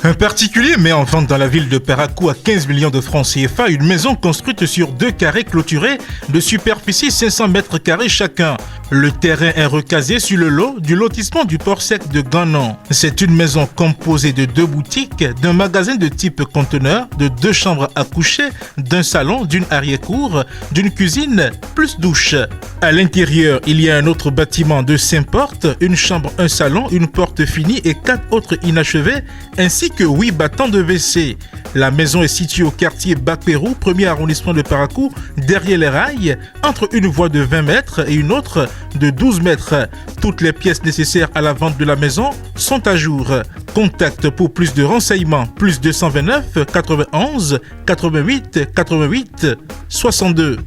Un particulier met en vente dans la ville de Parakou à 15 millions de francs CFA une maison construite sur 2 carrés clôturés de superficie 500 mètres carrés chacun. Le terrain est recasé sur le lot du lotissement du port sec de Ganon. C'est une maison composée de 2 boutiques, d'un magasin de type conteneur, de 2 chambres à coucher, d'un salon, d'une arrière-cour, d'une cuisine, plus douche. À l'intérieur, il y a un autre bâtiment de 5 portes, une chambre, un salon, une porte finie et 4 autres inachevés, ainsi que 8 battants de WC. La maison est située au quartier Bac-Pérou, premier arrondissement de Parakou, derrière les rails, entre une voie de 20 mètres et une autre de 12 mètres. Toutes les pièces nécessaires à la vente de la maison sont à jour. Contact pour plus de renseignements, plus 229 91 88 88 62.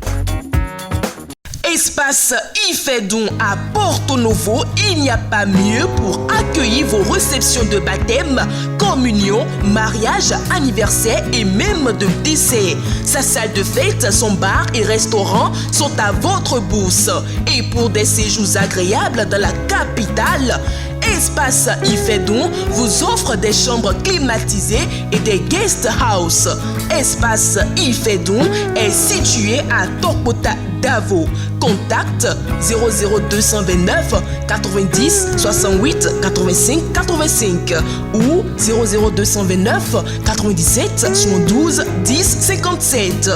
Espace Ifedon à Porto Novo, il n'y a pas mieux pour accueillir vos réceptions de baptême, communion, mariage, anniversaire et même de décès. Sa salle de fête, son bar et restaurant sont à votre bourse. Et pour des séjours agréables dans la capitale, Espace Ifedon vous offre des chambres climatisées et des guest house. Espace Ifedon est situé à Tokota Davo. Contact 00229 90 68 85 85 ou 00229 97 72 10 57.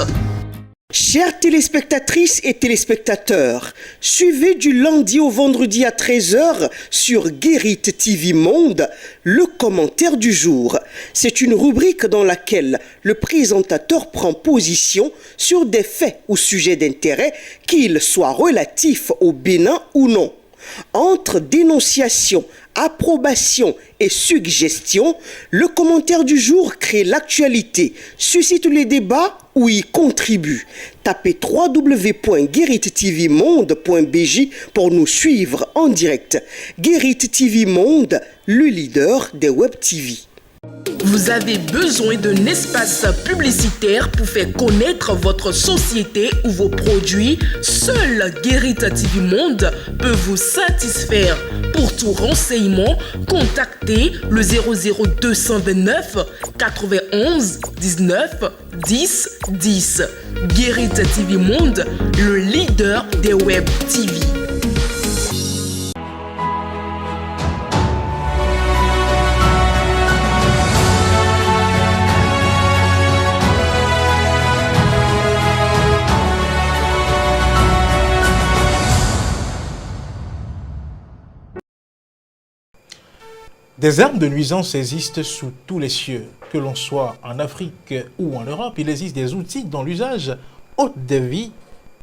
Chères téléspectatrices et téléspectateurs, suivez du lundi au vendredi à 13h sur Guérit TV Monde le commentaire du jour. C'est une rubrique dans laquelle le présentateur prend position sur des faits ou sujets d'intérêt, qu'ils soient relatifs au Bénin ou non. Entre dénonciation, approbation et suggestion, le commentaire du jour crée l'actualité, suscite les débats ou y contribue. Tapez www.guéritvmonde.bj pour nous suivre en direct. Guérit TV Monde, le leader des web TV. Vous avez besoin d'un espace publicitaire pour faire connaître votre société ou vos produits? Seul Guérit TV Monde peut vous satisfaire. Pour tout renseignement, contactez le 00229 91 19 10 10. Guérit TV Monde, le leader des web TV. Des armes de nuisance existent sous tous les cieux. Que l'on soit en Afrique ou en Europe, il existe des outils dont l'usage ôte des vies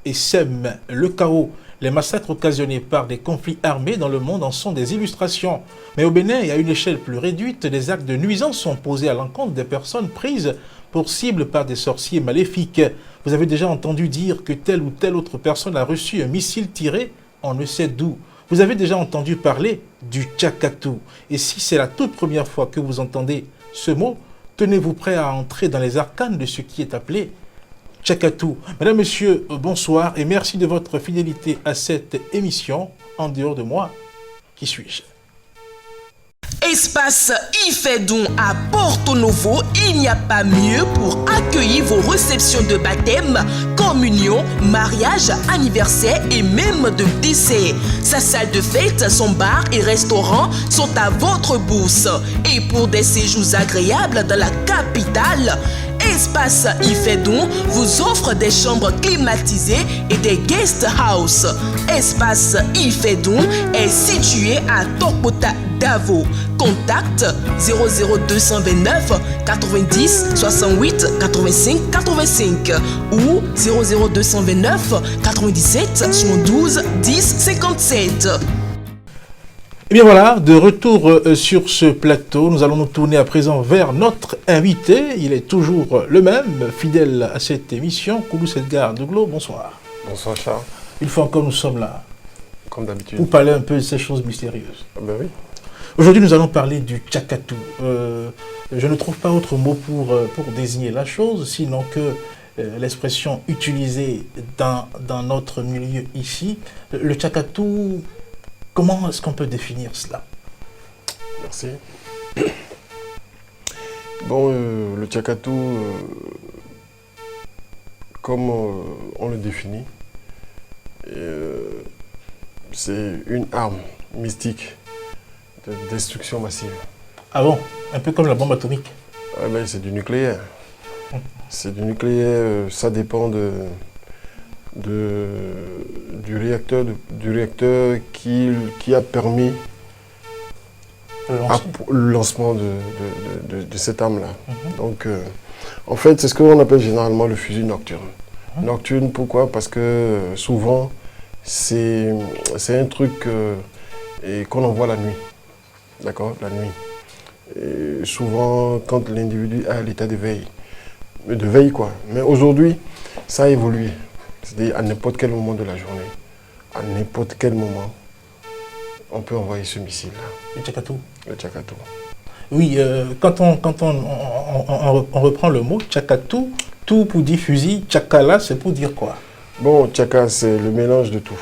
et sème le chaos. Les massacres occasionnés par des conflits armés dans le monde en sont des illustrations. Mais au Bénin et à une échelle plus réduite, des actes de nuisance sont posés à l'encontre des personnes prises pour cible par des sorciers maléfiques. Vous avez déjà entendu dire que telle ou telle autre personne a reçu un missile tiré on ne sait d'où. Vous avez déjà entendu parler du Tchakatou. Et si c'est la toute première fois que vous entendez ce mot, tenez-vous prêt à entrer dans les arcanes de ce qui est appelé Tchakatou. Mesdames, Messieurs, bonsoir et merci de votre fidélité à cette émission. En dehors de moi, qui suis-je? Espace Ifedon à Porto Novo, il n'y a pas mieux pour accueillir vos réceptions de baptême, communion, mariage, anniversaire et même de décès. Sa salle de fête, son bar et restaurant sont à votre bourse. Et pour des séjours agréables dans la capitale, Espace Ifedon vous offre des chambres climatisées et des guest house. Espace Ifedon est situé à Tokota Davo. Contact 00229 90 68 85 85 ou 00229 97 72 10 57. Et bien voilà, de retour sur ce plateau, nous allons nous tourner à présent vers notre invité. Il est toujours le même, fidèle à cette émission. Koulouss Edgar Douglo, bonsoir. Bonsoir Charles. Une fois encore, nous sommes là. Comme d'habitude. Pour parler un peu de ces choses mystérieuses. Ah ben oui. Aujourd'hui, nous allons parler du Tchakatou. Je ne trouve pas autre mot pour désigner la chose, sinon que l'expression utilisée dans notre milieu ici. Le Tchakatou, comment est-ce qu'on peut définir cela? Merci. Bon, le Tchakatou, comme on le définit, c'est une arme mystique de destruction massive. Ah bon? Un peu comme la bombe atomique. Ah ben, c'est du nucléaire. C'est du nucléaire, ça dépend du réacteur, qui a permis le lancement de cette arme-là. Donc, en fait, c'est ce qu'on appelle généralement le fusil nocturne. Nocturne, pourquoi? Parce que souvent, c'est un truc qu'on envoie la nuit. D'accord? La nuit. Et souvent, quand l'individu est à l'état de veille quoi. Mais aujourd'hui, ça a évolué. C'est-à-dire à n'importe quel moment de la journée, à n'importe quel moment, on peut envoyer ce missile-là. Le Tchakatou. Le Tchakatou. Oui, quand on reprend le mot Tchakatou, tout pour dire fusil, Tchakala, c'est pour dire quoi? Bon, Tchaka, c'est le mélange de tout.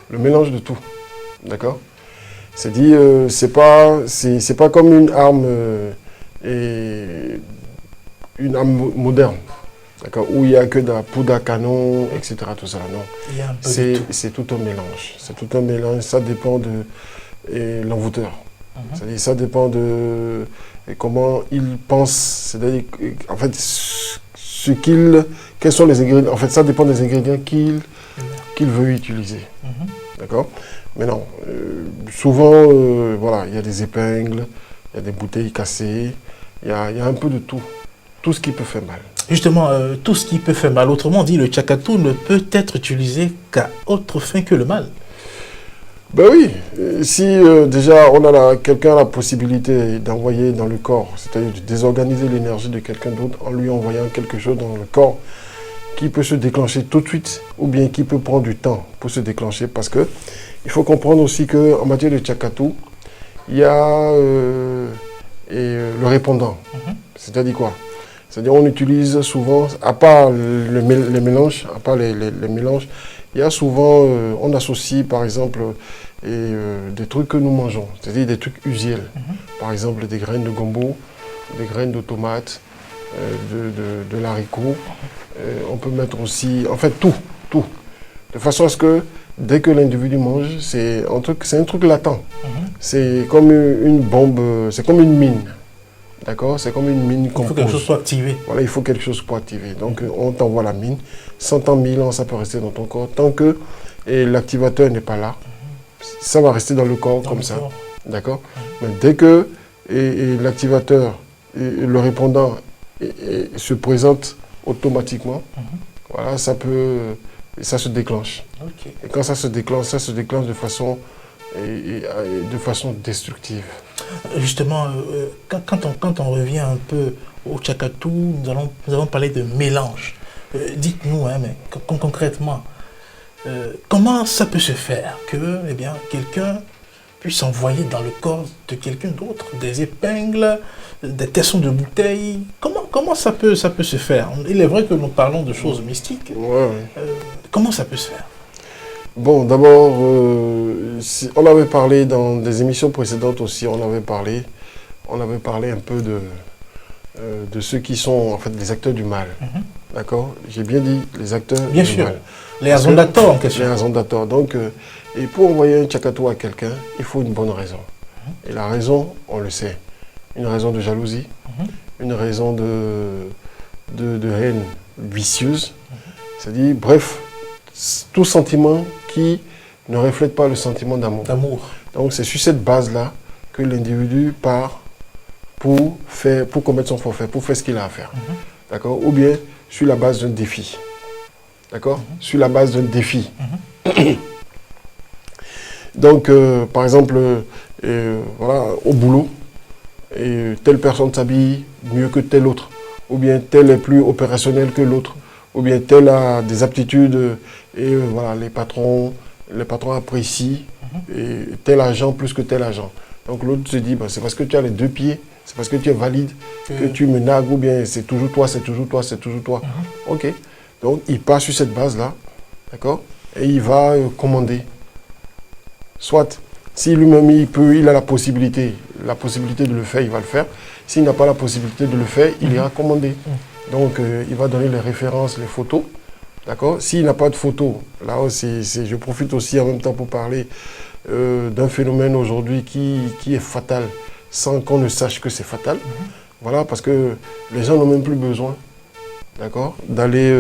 Le mélange de tout. D'accord? C'est-à-dire, c'est pas comme une arme moderne. D'accord, où il n'y a que de la poudre à canon, etc. Tout ça, non. C'est tout un mélange. C'est tout un mélange. Ça dépend de l'envoûteur. C'est-à-dire, ça dépend de comment il pense. C'est-à-dire, en fait, quels sont les ingrédients. En fait, ça dépend des ingrédients qu'il veut utiliser. D'accord. Mais non, souvent, voilà, il y a des épingles, il y a des bouteilles cassées, il y a un peu de tout. Tout ce qui peut faire mal. Justement, tout ce qui peut faire mal. Autrement dit, le Tchakatou ne peut être utilisé qu'à autre fin que le mal. Ben oui, si déjà quelqu'un a la possibilité d'envoyer dans le corps, c'est-à-dire de désorganiser l'énergie de quelqu'un d'autre en lui envoyant quelque chose dans le corps qui peut se déclencher tout de suite ou bien qui peut prendre du temps pour se déclencher, parce que il faut comprendre aussi qu'en matière de Tchakatou, il y a le répondant. C'est-à-dire quoi? C'est-à-dire on utilise souvent, à part les mélanges, il y a souvent, on associe par exemple des trucs que nous mangeons, c'est-à-dire des trucs usuels. Par exemple des graines de gombo, des graines de tomates, de l'haricot. On peut mettre aussi, en fait tout. De façon à ce que dès que l'individu mange, c'est un truc latent. C'est comme une bombe, c'est comme une mine. D'accord? C'est comme une mine qu'on pose. Il faut quelque chose soit activé. Voilà, il faut quelque chose pour activer. Donc, on t'envoie la mine. 100 ans, 1000 ans, ça peut rester dans ton corps. Tant que l'activateur n'est pas là, ça va rester dans le corps comme ça. D'accord? Mais dès que l'activateur, le répondant se présente automatiquement, voilà, ça se déclanche. Et quand ça se déclenche de façon destructive. Justement, quand on revient un peu au Tchakatou, nous allons parler de mélange. Dites-nous, mais concrètement, comment ça peut se faire que quelqu'un puisse envoyer dans le corps de quelqu'un d'autre des épingles, des tessons de bouteilles? Comment ça peut se faire? Il est vrai que nous parlons de choses mystiques. Comment ça peut se faire? Bon, d'abord, on avait parlé dans des émissions précédentes aussi, on avait parlé un peu de ceux qui sont en fait les acteurs du mal. D'accord? J'ai bien dit les acteurs bien du sûr. mal. Les azondators en question. Les azondators. Donc, et pour envoyer un Tchakatou à quelqu'un, il faut une bonne raison. Et la raison, on le sait. Une raison de jalousie, une raison de haine vicieuse. C'est-à-dire, bref, tout sentiment qui ne reflète pas le sentiment d'amour. Donc c'est sur cette base-là que l'individu part pour commettre son forfait, pour faire ce qu'il a à faire. D'accord? Ou bien sur la base d'un défi. D'accord? Sur la base d'un défi. Donc, par exemple, voilà, au boulot, telle personne s'habille mieux que telle autre. Ou bien telle est plus opérationnelle que l'autre. Ou bien tel a des aptitudes et voilà, les patrons apprécient tel agent plus que tel agent. Donc l'autre se dit, c'est parce que tu as les deux pieds, c'est parce que tu es valide, que tu me nagues, ou bien c'est toujours toi, c'est toujours toi, c'est toujours toi. Ok. Donc il part sur cette base-là, d'accord, et il va commander. Soit Si lui-même il a la possibilité de le faire, il va le faire. S'il n'a pas la possibilité de le faire, il ira commander. Donc il va donner les références, les photos. D'accord? S'il n'a pas de photos, là je profite aussi en même temps pour parler d'un phénomène aujourd'hui qui est fatal sans qu'on ne sache que c'est fatal. Voilà, parce que les gens n'ont même plus besoin, d'accord, d'aller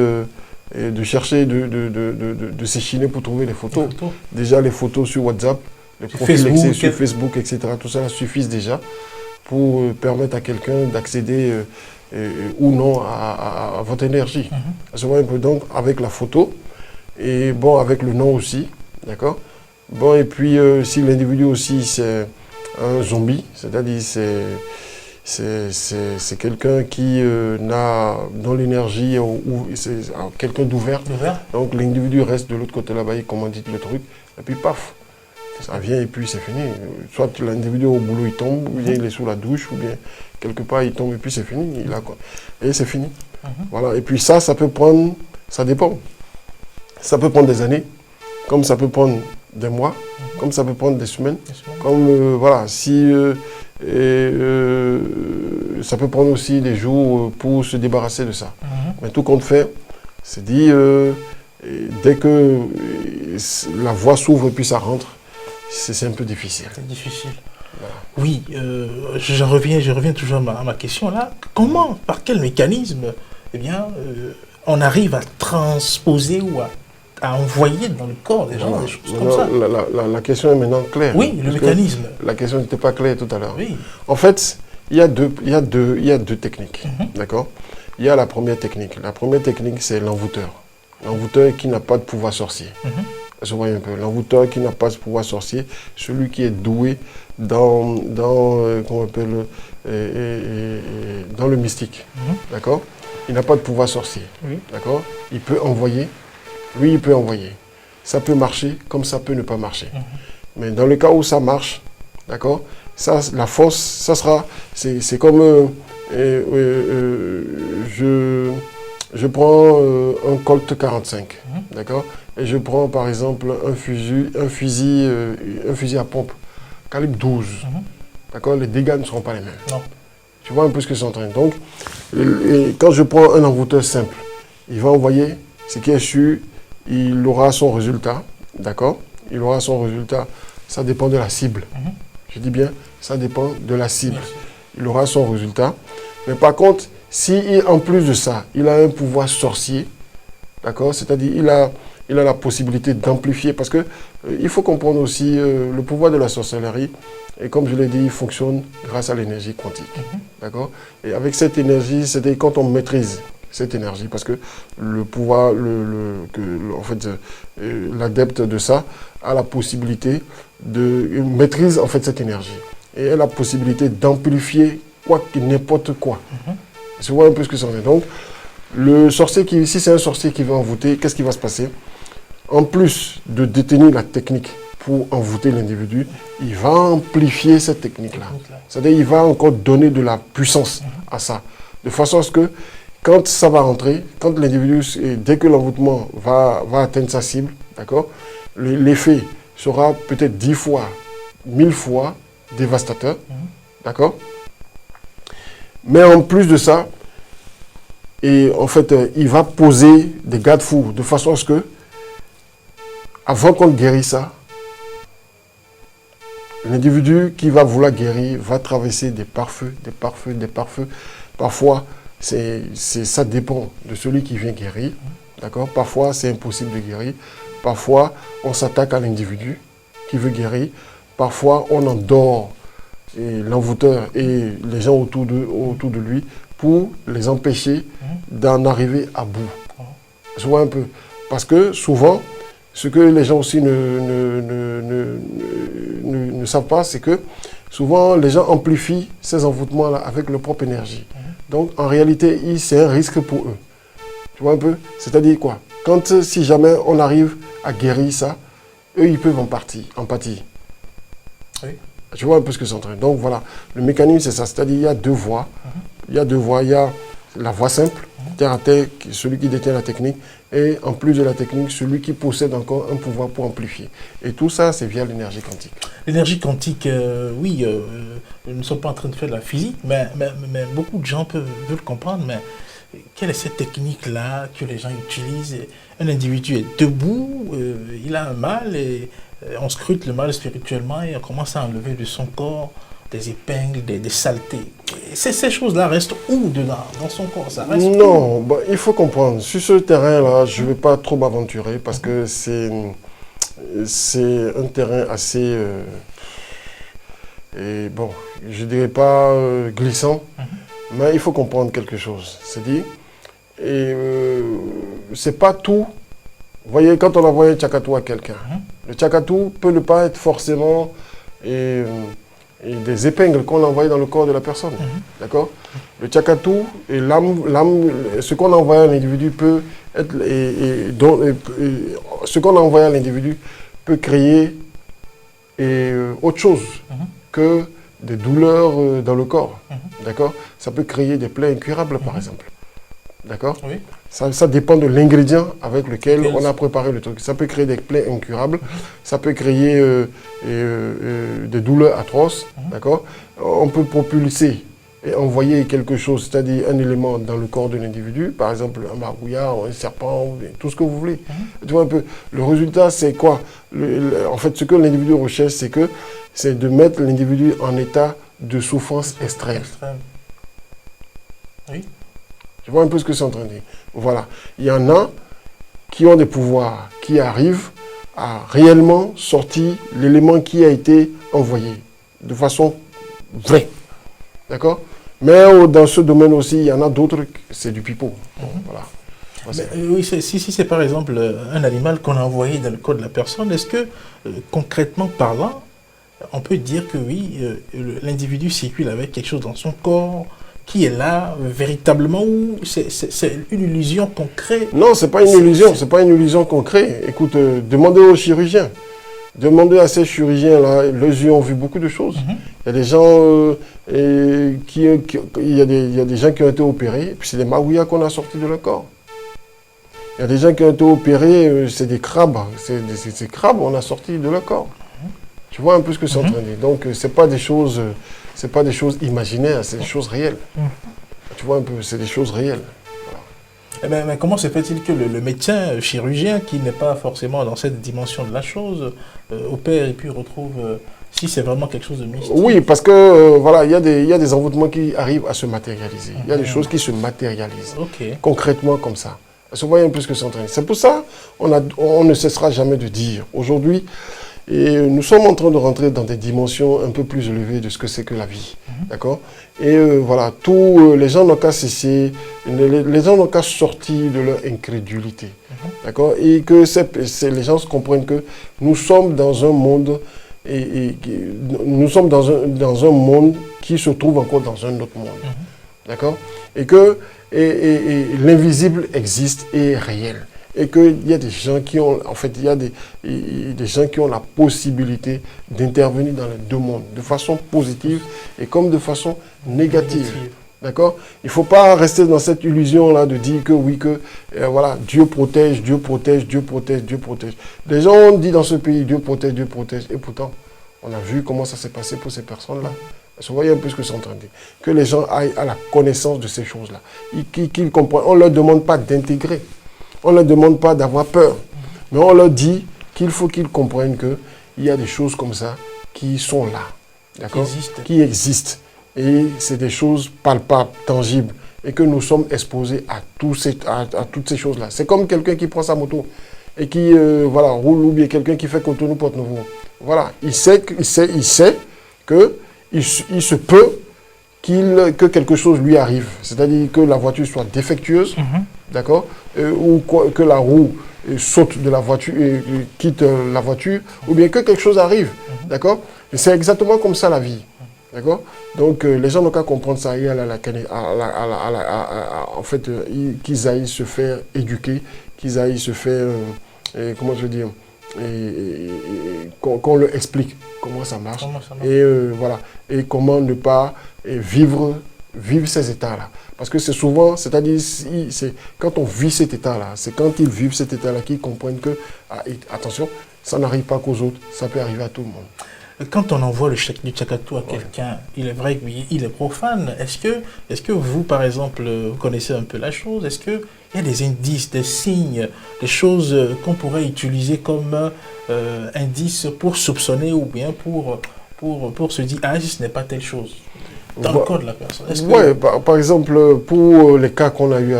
de chercher, de s'échiner pour trouver les photos. Déjà les photos sur WhatsApp, les profils sur Facebook, etc. Tout ça suffisent déjà pour permettre à quelqu'un d'accéder ou non à votre énergie. Un peu donc avec la photo et bon avec le nom aussi, d'accord. Bon et puis si l'individu aussi c'est un zombie, c'est-à-dire c'est quelqu'un qui n'a dans l'énergie ou c'est quelqu'un d'ouvert. Donc l'individu reste de l'autre côté là-bas, il commandite le truc et puis paf. Ça vient et puis c'est fini. Soit l'individu au boulot il tombe, ou bien il est sous la douche, ou bien quelque part il tombe et puis c'est fini. Et c'est fini. Voilà. Et puis ça peut prendre, ça dépend. Ça peut prendre des années, comme ça peut prendre des mois, comme ça peut prendre des semaines. Comme voilà, si ça peut prendre aussi des jours pour se débarrasser de ça. Mais tout compte fait, c'est dit, dès que la voie s'ouvre et puis ça rentre, c'est un peu difficile. C'est difficile. Voilà. Oui, je reviens toujours à ma question là. Comment, par quel mécanisme, on arrive à transposer ou à envoyer dans le corps des gens des choses comme ça? La question est maintenant claire. Oui, le mécanisme. La question n'était pas claire tout à l'heure. Oui. En fait, il y a deux techniques. D'accord? Il y a la première technique. La première technique, c'est l'envoûteur. L'envoûteur qui n'a pas de pouvoir sorcier. Je vois un peu. L'envoûteur qui n'a pas de pouvoir sorcier, celui qui est doué dans le mystique. D'accord? Il n'a pas de pouvoir sorcier. D'accord? Il peut envoyer. Lui, il peut envoyer. Ça peut marcher comme ça peut ne pas marcher. Mais dans le cas où ça marche, d'accord? Ça, la force, ça sera... C'est comme... je prends un Colt 45, d'accord? Et je prends par exemple un fusil à pompe, calibre 12, d'accord? Les dégâts ne seront pas les mêmes. Non. Tu vois un peu ce que c'est en train. Donc, quand je prends un envoûteur simple, il va envoyer, ce qui est sûr, il aura son résultat, d'accord? Il aura son résultat, ça dépend de la cible. Je dis bien, ça dépend de la cible. Il aura son résultat. Mais par contre, si en plus de ça, il a un pouvoir sorcier, d'accord? C'est-à-dire il a la possibilité d'amplifier, parce que il faut comprendre aussi le pouvoir de la sorcellerie, et comme je l'ai dit, il fonctionne grâce à l'énergie quantique, d'accord? Et avec cette énergie, c'est-à-dire quand on maîtrise cette énergie, parce que le pouvoir, l'adepte de ça a la possibilité il maîtrise en fait cette énergie, et elle a la possibilité d'amplifier n'importe quoi. Je vois un peu ce que ça en est. Donc, le sorcier si c'est un sorcier qui veut envoûter, qu'est-ce qui va se passer? En plus de détenir la technique pour envoûter l'individu, il va amplifier cette technique-là. C'est-à-dire il va encore donner de la puissance à ça. De façon à ce que, quand ça va rentrer, quand l'individu, dès que l'envoûtement va atteindre sa cible, d'accord, l'effet sera peut-être 10 fois, 1000 fois dévastateur, d'accord? Mais en plus de ça, et en fait, il va poser des garde-fous de façon à ce que, avant qu'on guérisse ça, l'individu qui va vouloir guérir va traverser des pare-feux. Parfois, ça dépend de celui qui vient guérir. D'accord? Parfois, c'est impossible de guérir. Parfois, on s'attaque à l'individu qui veut guérir. Parfois, on endort l'envoûteur et les gens autour de lui pour les empêcher d'en arriver à bout. Je vois un peu. Parce que souvent, ce que les gens aussi ne savent pas, c'est que souvent les gens amplifient ces envoûtements-là avec leur propre énergie. Donc en réalité, c'est un risque pour eux. Tu vois un peu? C'est-à-dire quoi? Si jamais on arrive à guérir ça, eux, ils peuvent en pâtir. Oui. Tu vois un peu ce que c'est en train. Donc voilà, le mécanisme, c'est ça. C'est-à-dire il y a deux voies. Il y a la voie simple, terre à terre, celui qui détient la technique, Et en plus de la technique, celui qui possède encore un pouvoir pour amplifier. Et tout ça, c'est via l'énergie quantique. L'énergie quantique, oui, nous ne sommes pas en train de faire de la physique, mais beaucoup de gens veulent comprendre, mais quelle est cette technique-là que les gens utilisent? Un individu est debout, il a un mal, et on scrute le mal spirituellement et on commence à enlever de son corps des épingles, des saletés. Ces choses-là restent où dedans? Dans son corps, ça reste Non, bah, il faut comprendre. Sur ce terrain-là, je ne vais pas trop m'aventurer parce que c'est un terrain assez... et bon, je ne dirais pas glissant, mais il faut comprendre quelque chose. C'est-à-dire, c'est pas tout. Vous voyez, quand on envoie un tchakatou à quelqu'un, le tchakatou peut ne pas être forcément... et des épingles qu'on envoie dans le corps de la personne. D'accord? Le tchakatou et l'âme, ce qu'on envoie à l'individu peut être... ce qu'on envoie à l'individu peut créer autre chose que des douleurs dans le corps. D'accord? Ça peut créer des plaies incurables, par exemple. D'accord? Oui. Ça dépend de l'ingrédient avec lequel on a préparé le truc. Ça peut créer des plaies incurables, ça peut créer des douleurs atroces, d'accord? On peut propulser et envoyer quelque chose, c'est-à-dire un élément dans le corps de l'individu, par exemple un margouillard, un serpent, tout ce que vous voulez. Tu vois un peu, le résultat, c'est quoi? En fait, ce que l'individu recherche, c'est de mettre l'individu en état de souffrance extrême. Oui. Tu vois un peu ce que c'est en train de dire. Voilà. Il y en a qui ont des pouvoirs, qui arrivent à réellement sortir l'élément qui a été envoyé de façon vraie. D'accord? Mais dans ce domaine aussi, il y en a d'autres, c'est du pipeau. Voilà. Oui, si c'est par exemple un animal qu'on a envoyé dans le corps de la personne, est-ce que concrètement parlant, on peut dire que oui, l'individu circule avec quelque chose dans son corps qui est là véritablement, ou c'est une illusion qu'on crée? Non, c'est pas une illusion, c'est pas une illusion qu'on crée. Écoute, demandez aux chirurgiens. Demandez à ces chirurgiens-là, les yeux ont vu beaucoup de choses. Il y a des gens il y a des gens qui ont été opérés, et puis c'est des magouillas qu'on a sortis de leur corps. Il y a des gens qui ont été opérés, c'est des crabes. Ces crabes, on a sorti de leur corps. Tu vois un peu ce que c'est en train de dire. Donc, c'est pas des choses imaginaires, c'est des choses réelles. Tu vois un peu, c'est des choses réelles. Voilà. Mais comment se fait-il que le médecin chirurgien, qui n'est pas forcément dans cette dimension de la chose, opère et puis retrouve, si c'est vraiment quelque chose de mystique? Oui, parce que voilà, il y a des envoûtements qui arrivent à se matérialiser. Il y a des choses qui se matérialisent concrètement comme ça. Vous voyez un peu ce que c'est en train de dire. C'est pour ça on ne cessera jamais de dire aujourd'hui. Et nous sommes en train de rentrer dans des dimensions un peu plus élevées de ce que c'est que la vie. D'accord? Et voilà, les gens n'ont qu'à cesser, les gens n'ont qu'à sortir de leur incrédulité. D'accord? Et que les gens comprennent que nous sommes dans un monde, nous sommes dans un monde qui se trouve encore dans un autre monde. D'accord? Et que l'invisible existe et est réel. Et qu'il y a des gens qui ont, en fait, il y a des gens qui ont la possibilité d'intervenir dans les deux mondes, de façon positive et comme de façon négative. D'accord? Il ne faut pas rester dans cette illusion-là de dire que oui, que voilà, Dieu protège, Dieu protège, Dieu protège, Dieu protège. Les gens ont dit dans ce pays, Dieu protège, et pourtant, on a vu comment ça s'est passé pour ces personnes-là. Vous voyez un peu ce que c'est en train de dire. Que les gens aillent à la connaissance de ces choses-là. Qu'ils comprennent. On ne leur demande pas d'intégrer. On ne leur demande pas d'avoir peur, mais on leur dit qu'il faut qu'ils comprennent qu'il y a des choses comme ça qui sont là, d'accord? Qui existent. Et c'est des choses palpables, tangibles, et que nous sommes exposés à toutes ces choses-là. C'est comme quelqu'un qui prend sa moto et qui voilà, roule, ou bien quelqu'un qui fait Cotonou Porte Nouveau. Voilà, il sait qu'il se peut que quelque chose lui arrive, c'est-à-dire que la voiture soit défectueuse, d'accord, ou que la roue saute de la voiture et quitte la voiture, ou bien que quelque chose arrive, d'accord. C'est exactement comme ça la vie, d'accord. Donc les gens n'ont qu'à comprendre ça et en fait qu'ils aillent se faire éduquer, qu'ils aillent se faire, comment je veux dire, qu'on leur explique comment ça marche, et voilà, et comment ne pas vivre vivent ces états-là. Parce que c'est souvent, c'est-à-dire, c'est quand on vit cet état-là, c'est quand ils vivent cet état-là qu'ils comprennent que, attention, ça n'arrive pas qu'aux autres, ça peut arriver à tout le monde. Quand on envoie le chèque du Tchakatou à quelqu'un, il est vrai qu'il est profane. Est-ce que vous, par exemple, vous connaissez un peu la chose? Est-ce qu'il y a des indices, des signes, des choses qu'on pourrait utiliser comme indices pour soupçonner ou bien pour se dire, ah, ce n'est pas telle chose dans le corps de la personne? Oui, par exemple, pour les cas qu'on a eu,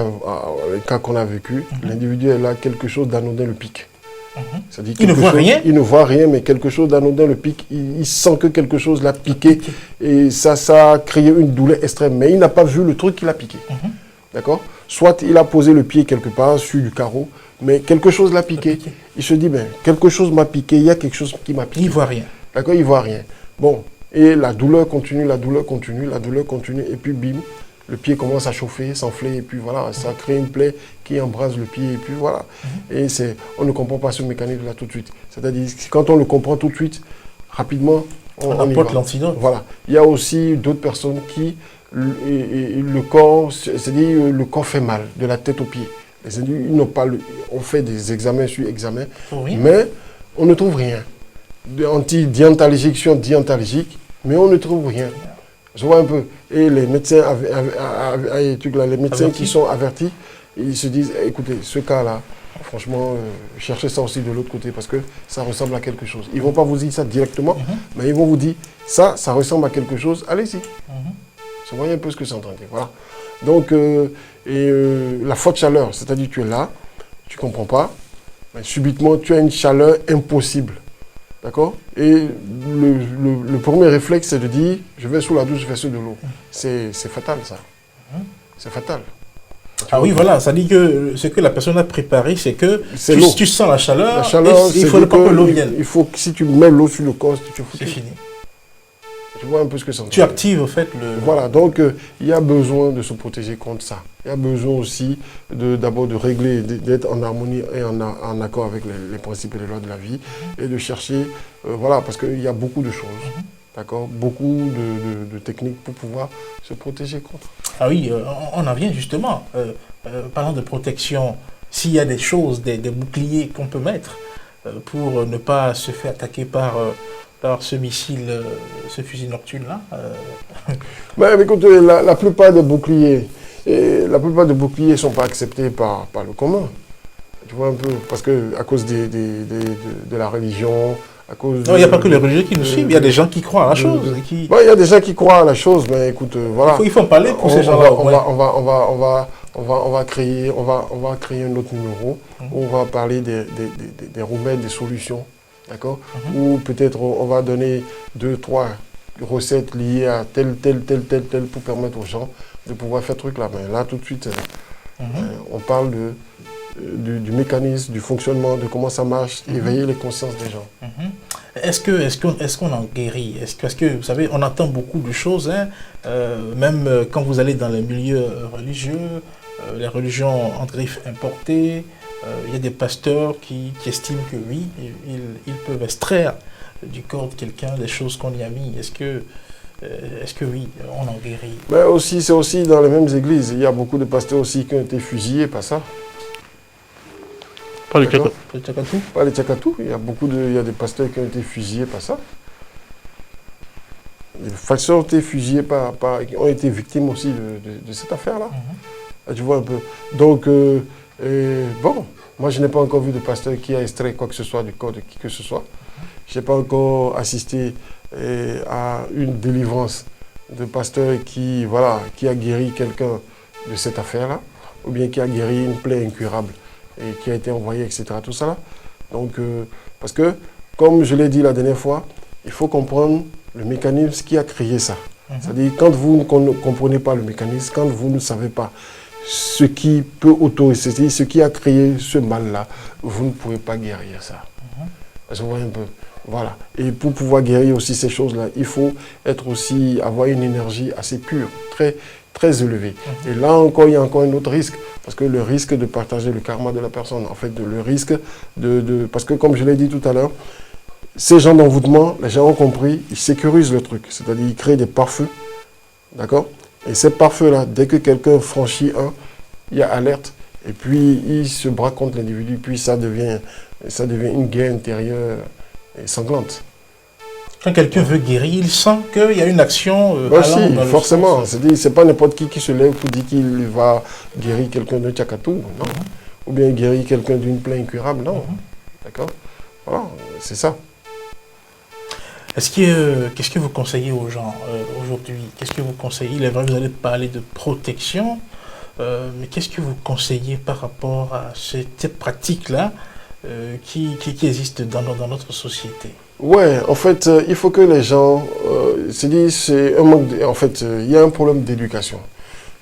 les cas qu'on a vécu, l'individu elle a quelque chose d'anodin le pique. C'est-à-dire il ne voit rien. Il ne voit rien, mais quelque chose d'anodin le pique. Il sent que quelque chose l'a piqué et ça a créé une douleur extrême. Mais il n'a pas vu le truc qui l'a piqué. D'accord? Soit il a posé le pied quelque part sur du carreau, mais quelque chose l'a piqué. Il se dit, ben, quelque chose m'a piqué, il y a quelque chose qui m'a piqué. Il ne voit rien. D'accord? Il ne voit rien. Bon, et la douleur continue, la douleur continue, la douleur continue, et puis bim, le pied commence à chauffer, s'enfler, et puis voilà, ça crée une plaie qui embrase le pied, et puis voilà. Et on ne comprend pas ce mécanisme-là tout de suite. C'est-à-dire, quand on le comprend tout de suite, rapidement, on apporte l'antidote. Voilà. Il y a aussi d'autres personnes qui, le corps, c'est-à-dire le corps fait mal, de la tête aux pieds. Les individus, ils n'ont pas on fait des examens sur examens, mais on ne trouve rien. Anti-diantalgique sur diantalgique, mais on ne trouve rien. Je vois un peu. Et les médecins, les médecins qui sont avertis, ils se disent, écoutez, ce cas-là, franchement, cherchez ça aussi de l'autre côté parce que ça ressemble à quelque chose. Ils ne vont pas vous dire ça directement, mais ils vont vous dire, ça ressemble à quelque chose, allez-y. Vous voyez un peu ce que c'est en train de dire. Voilà. Donc, la forte chaleur, c'est-à-dire tu es là, tu ne comprends pas, mais subitement tu as une chaleur impossible. D'accord? Et le premier réflexe, c'est de dire, je vais sous la douche, je vais sous de l'eau. C'est fatal, ça. C'est fatal. Ah oui, voilà, ça dit que ce que la personne a préparé, c'est que tu sens la chaleur, il faut pas que l'eau vienne. Il faut que si tu mets l'eau sur le corps, c'est fini. Tu vois un peu ce que ça veut dire. Tu actives, en fait, le... Voilà, donc il y a besoin de se protéger contre ça. Il y a besoin aussi d'abord de régler, d'être en harmonie et en accord avec les principes et les lois de la vie et de chercher, voilà, parce qu'il y a beaucoup de choses, d'accord, beaucoup de techniques pour pouvoir se protéger contre. Ah oui, on en vient justement, parlant de protection, s'il y a des choses, des boucliers qu'on peut mettre pour ne pas se faire attaquer par ce missile, ce fusil nocturne-là. Mais écoutez, la plupart des boucliers, ne sont pas acceptés par le commun. Tu vois un peu, parce que à cause de la religion, à cause... Non, il n'y a pas que les religieux qui nous suivent, il y a des gens qui croient à la chose. Il y a des gens qui croient à la chose, mais écoute, voilà. Il faut en parler pour ces gens-là. On va créer un autre numéro où on va parler des remèdes, des solutions. D'accord? Ou peut-être on va donner 2, 3 recettes liées à tel pour permettre aux gens de pouvoir faire ce truc-là. Mais là, tout de suite, on parle du mécanisme, du fonctionnement, de comment ça marche, éveiller les consciences des gens. Est-ce qu'on en guérit? Est-ce que, vous savez, on entend beaucoup de choses, même quand vous allez dans les milieux religieux, les religions entre griffes importées, il y a des pasteurs qui estiment que oui, ils peuvent extraire du corps de quelqu'un des choses qu'on y a mis. Est-ce que oui, on en guérit? Mais aussi, c'est aussi dans les mêmes églises. Il y a beaucoup de pasteurs aussi qui ont été fusillés par ça. Pas les Tchakatou? Pas les Tchakatou. Il y a des pasteurs qui ont été fusillés par ça. Les pasteurs ont été fusillés ont été victimes aussi de cette affaire-là. Tu vois un peu. Donc, bon, moi je n'ai pas encore vu de pasteur qui a extrait quoi que ce soit du corps de qui que ce soit. Je n'ai pas encore assisté à une délivrance de pasteur qui a guéri quelqu'un de cette affaire-là, ou bien qui a guéri une plaie incurable et qui a été envoyé, etc. Tout ça là. Donc, parce que, comme je l'ai dit la dernière fois, il faut comprendre le mécanisme qui a créé ça. C'est-à-dire, quand vous ne comprenez pas le mécanisme, quand vous ne savez pas ce qui peut autoriser, ce qui a créé ce mal-là, vous ne pouvez pas guérir ça. Je vois un peu. Voilà. Et pour pouvoir guérir aussi ces choses-là, il faut avoir une énergie assez pure, très, très élevée. Et là encore, il y a encore un autre risque. Parce que le risque de partager le karma de la personne, en fait, le risque parce que comme je l'ai dit tout à l'heure, ces gens d'envoûtement, les gens ont compris, ils sécurisent le truc. C'est-à-dire, ils créent des pare-feux, d'accord? Et ces pare-feux-là, dès que quelqu'un franchit un, il y a alerte. Et puis, il se braque contre l'individu. Puis, ça devient une guerre intérieure et sanglante. Quand quelqu'un veut guérir, il sent qu'il y a une action si, forcément. C'est pas n'importe qui se lève pour dire qu'il va guérir quelqu'un d'un tchakatou, non. Ou bien guérir quelqu'un d'une plaie incurable, non. D'accord. Voilà, c'est ça. Qu'est-ce que vous conseillez aux gens aujourd'hui? Qu'est-ce que vous conseillez? Il est vrai que vous allez parler de protection, mais qu'est-ce que vous conseillez par rapport à cette pratique-là qui existe dans notre société? Ouais, en fait, il faut que les gens... c'est un manque en fait, il y a un problème d'éducation.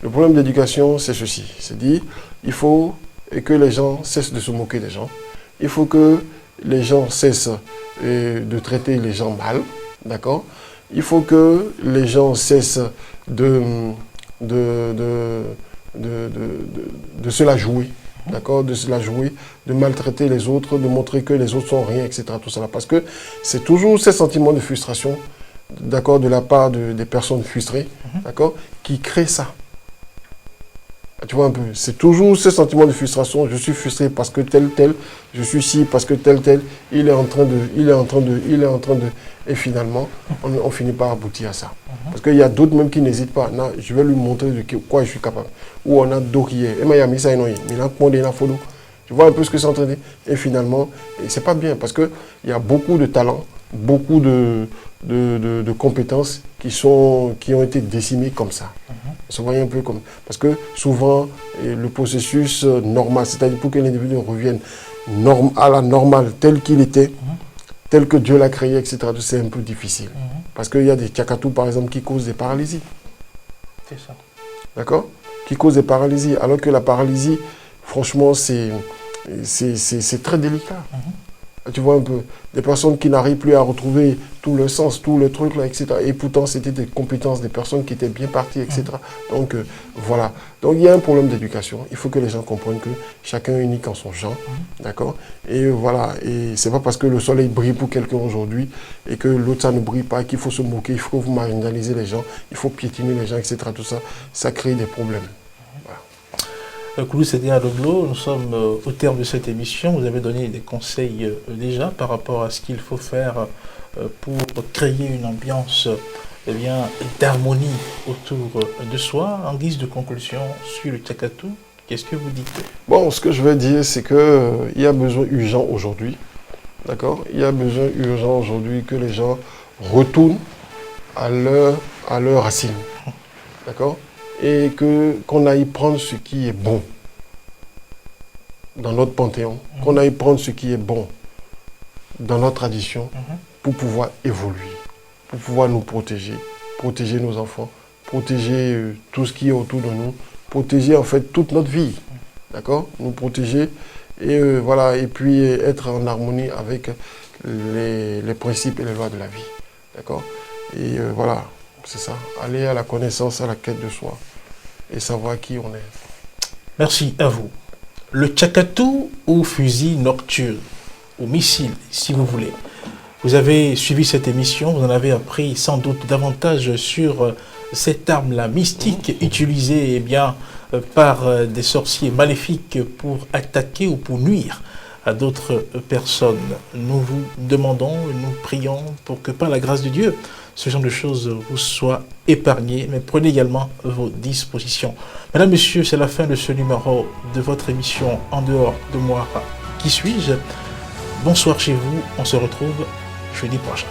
Le problème d'éducation, c'est ceci. C'est-à-dire, il faut que les gens cessent de se moquer des gens. Il faut que les gens cessent de traiter les gens mal, d'accord? Il faut que les gens cessent de se la jouer, d'accord? De se la jouer, de maltraiter les autres, de montrer que les autres sont rien, etc. Tout ça là. Parce que c'est toujours ces sentiments de frustration, d'accord, de la part des personnes frustrées, d'accord, qui créent ça. Tu vois un peu, c'est toujours ce sentiment de frustration. Je suis frustré parce que tel, je suis ci parce que tel, il est en train de, et finalement, on finit par aboutir à ça. Parce qu'il y a d'autres même qui n'hésitent pas. Non, je vais lui montrer de quoi je suis capable. Ou on a d'autres qui est. Tu vois un peu ce que c'est en train de dire. Et finalement, c'est pas bien parce qu'il y a beaucoup de talents, beaucoup de compétences qui ont été décimées comme ça. Ça voit un peu comme... Parce que souvent, le processus normal, c'est-à-dire pour que l'individu revienne à la normale tel qu'il était, tel que Dieu l'a créé, etc., c'est un peu difficile. Parce qu'il y a des tchakatous, par exemple, qui causent des paralysies. C'est ça. D'accord? Qui causent des paralysies. Alors que la paralysie, franchement, c'est très délicat. Tu vois un peu, des personnes qui n'arrivent plus à retrouver tout le sens, tout le truc là, etc. Et pourtant, c'était des compétences des personnes qui étaient bien parties, etc. Donc, voilà. Donc, il y a un problème d'éducation. Il faut que les gens comprennent que chacun est unique en son genre, d'accord? Et voilà. Et c'est pas parce que le soleil brille pour quelqu'un aujourd'hui et que l'autre, ça ne brille pas, qu'il faut se moquer, il faut vous marginaliser les gens, il faut piétiner les gens, etc. Tout ça, ça crée des problèmes. Koulou Sédé Adoglo, nous sommes au terme de cette émission. Vous avez donné des conseils déjà par rapport à ce qu'il faut faire pour créer une ambiance d'harmonie autour de soi. En guise de conclusion sur le tchakatou, qu'est-ce que vous dites? Bon, ce que je vais dire, c'est qu'il y a besoin urgent aujourd'hui. D'accord? Il y a besoin urgent aujourd'hui que les gens retournent à leur racine. D'accord? Et qu'on aille prendre ce qui est bon dans notre panthéon, qu'on aille prendre ce qui est bon dans notre tradition pour pouvoir évoluer, pour pouvoir nous protéger nos enfants, protéger tout ce qui est autour de nous, protéger en fait toute notre vie, d'accord? Nous protéger et voilà, et puis être en harmonie avec les principes et les lois de la vie, d'accord? Et voilà. C'est ça, aller à la connaissance, à la quête de soi et savoir qui on est. Merci à vous. Le tchakatou ou fusil nocturne, ou missile, si vous voulez. Vous avez suivi cette émission, vous en avez appris sans doute davantage sur cette arme-là mystique utilisée par des sorciers maléfiques pour attaquer ou pour nuire à d'autres personnes. Nous vous demandons, nous prions pour que par la grâce de Dieu, ce genre de choses vous soit épargné, mais prenez également vos dispositions. Mesdames, Messieurs, c'est la fin de ce numéro de votre émission En dehors de moi, qui suis-je? Bonsoir chez vous, on se retrouve jeudi prochain.